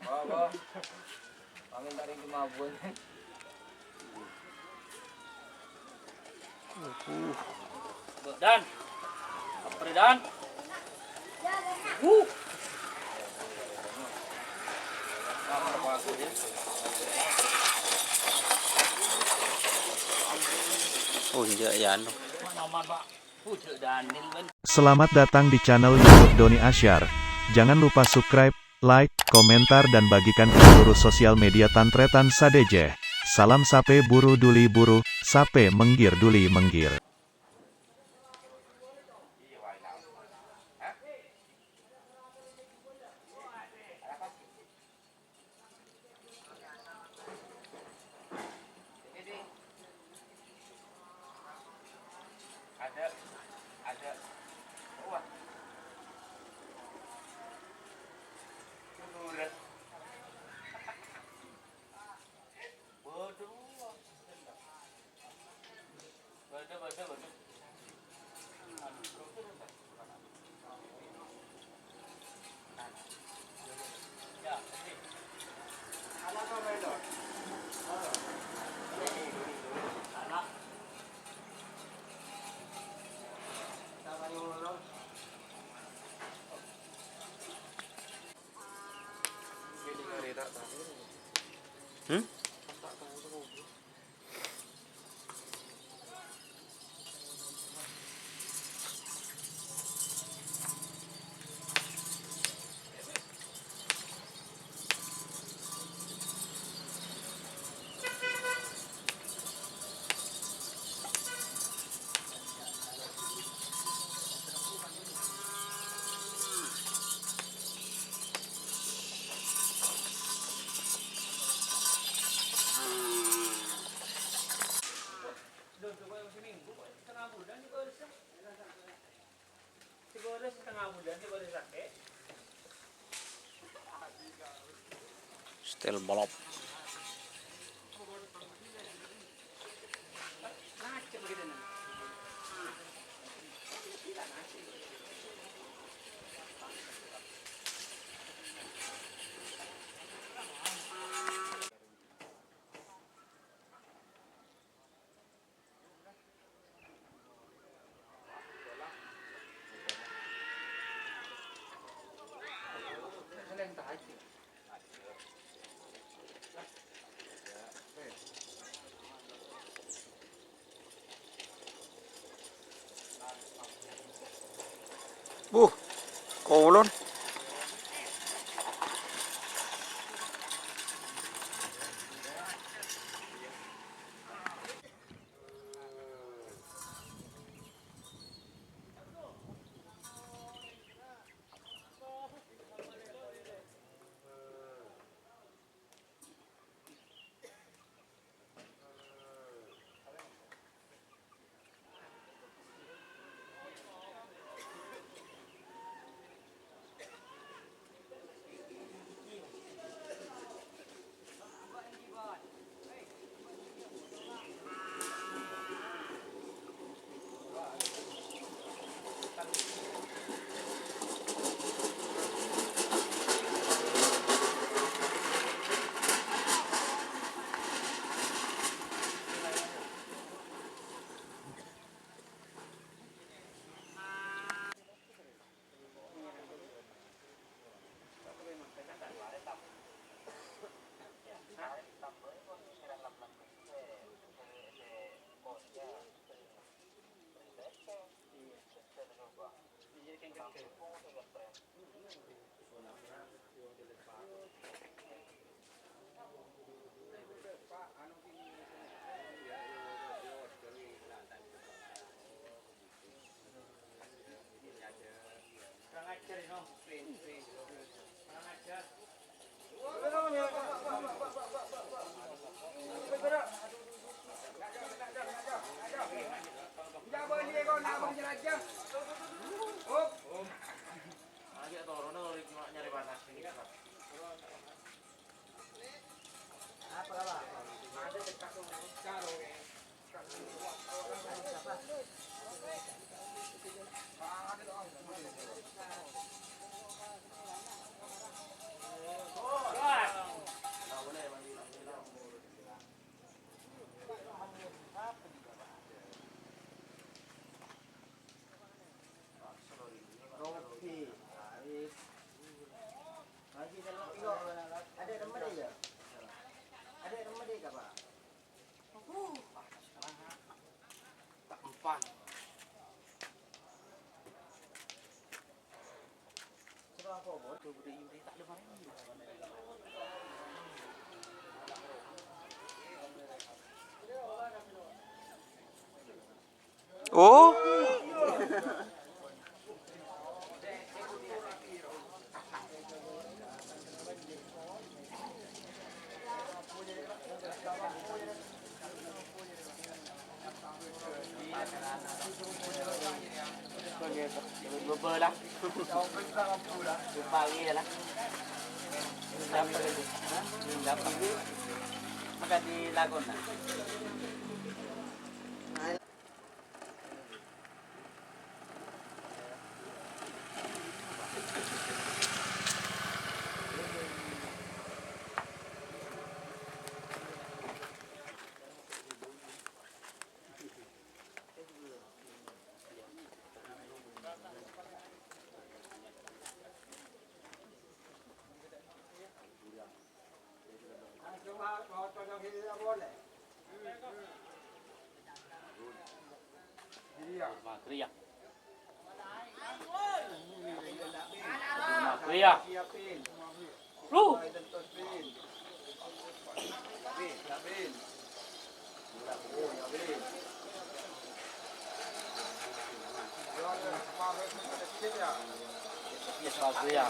Oh, kami tarik kemabun. Dan, apa dan? Oh iya yan. Selamat datang di channel YouTube Doni Asyar. Jangan lupa subscribe, like, komentar dan bagikan ke seluruh sosial media Tantretan Sadeje. Salam sape buru duli buru, sape menggir duli menggir. Ada. Wah. Udah. Waduh. Ya, ini. Anak apa itu? Anak. Sama yang orang. Hmm? Still balap. Kolon. Oh, Bơ lắm. Pagi lah. Dapat itu. Dapat itu. Maka di lagun lah. Makriya. Makriya. Lu. Yes, makriya.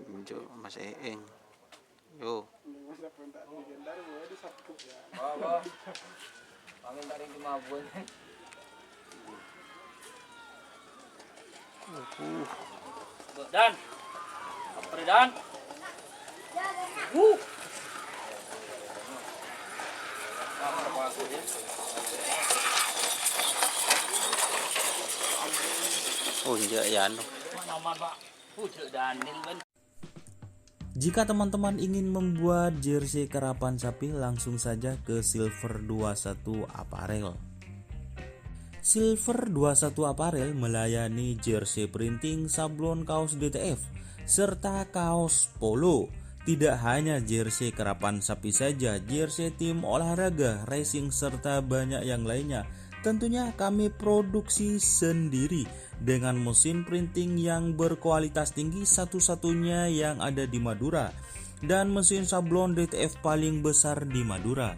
Unjuk Mas Eeng. Yo. Bawa. Kami tak ring kemabun. Dan. Apa dan? Oh, iya yan. Jika teman-teman ingin membuat jersey karapan sapi, langsung saja ke Silver 21 Apparel. Silver 21 Apparel melayani jersey printing, sablon kaos DTF, serta kaos polo. Tidak hanya jersey karapan sapi saja, jersey tim olahraga, racing, serta banyak yang lainnya. Tentunya kami produksi sendiri dengan mesin printing yang berkualitas tinggi, satu-satunya yang ada di Madura, dan mesin sablon DTF paling besar di Madura.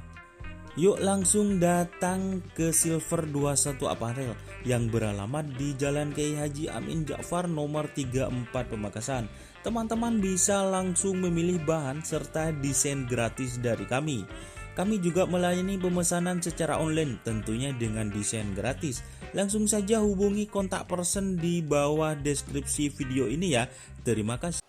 Yuk langsung datang ke Silver 21 Apparel yang beralamat di Jalan Kiai Haji Amin Ja'far nomor 34 Pamekasan. Teman-teman bisa langsung memilih bahan serta desain gratis dari kami. Kami juga melayani pemesanan secara online, tentunya dengan desain gratis. Langsung saja hubungi kontak person di bawah deskripsi video ini ya. Terima kasih.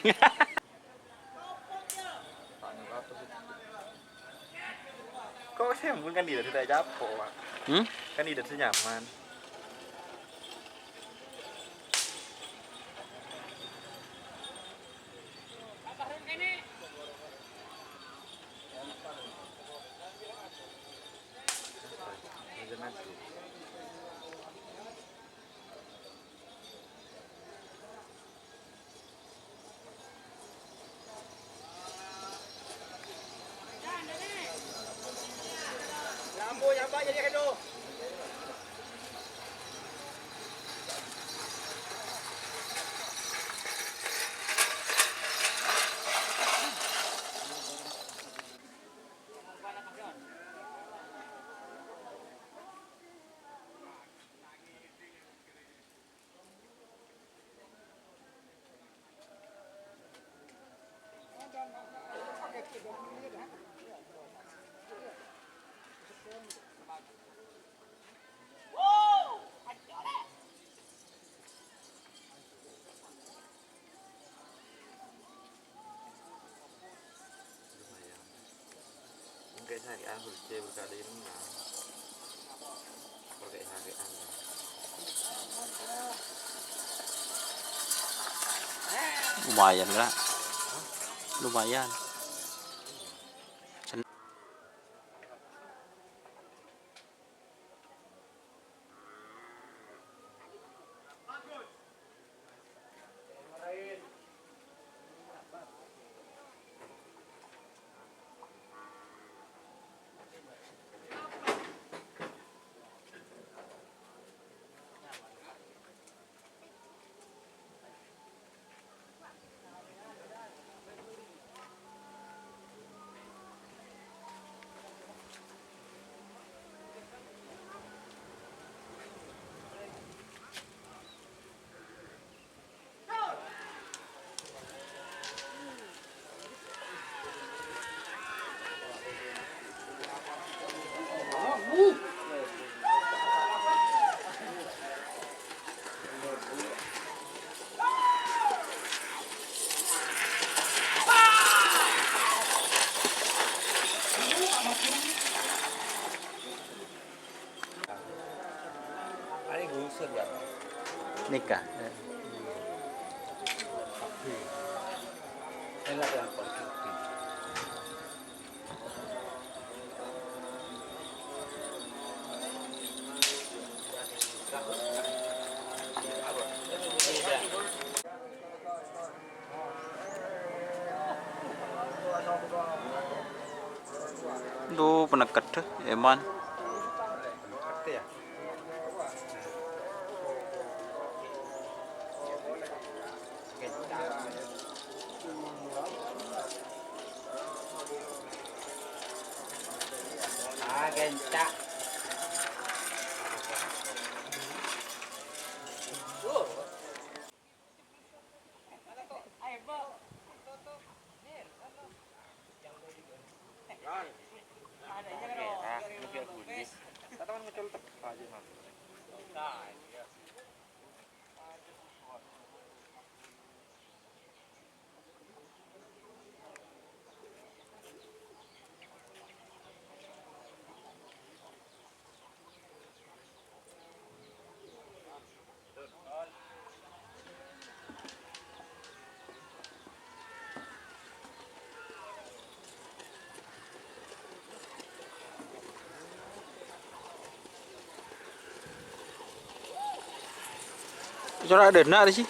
Kok saya mungkin kan tidak capok, Pak. Kan tidak senyaman. Mungkin hari harus dia berkali ini pakai hari anda. Lumayan lah. Lumayan. Nikah. Enak yang konstruksi. Duh, penekat deh, eman. Ya. Gencak. Coba ada nak sih.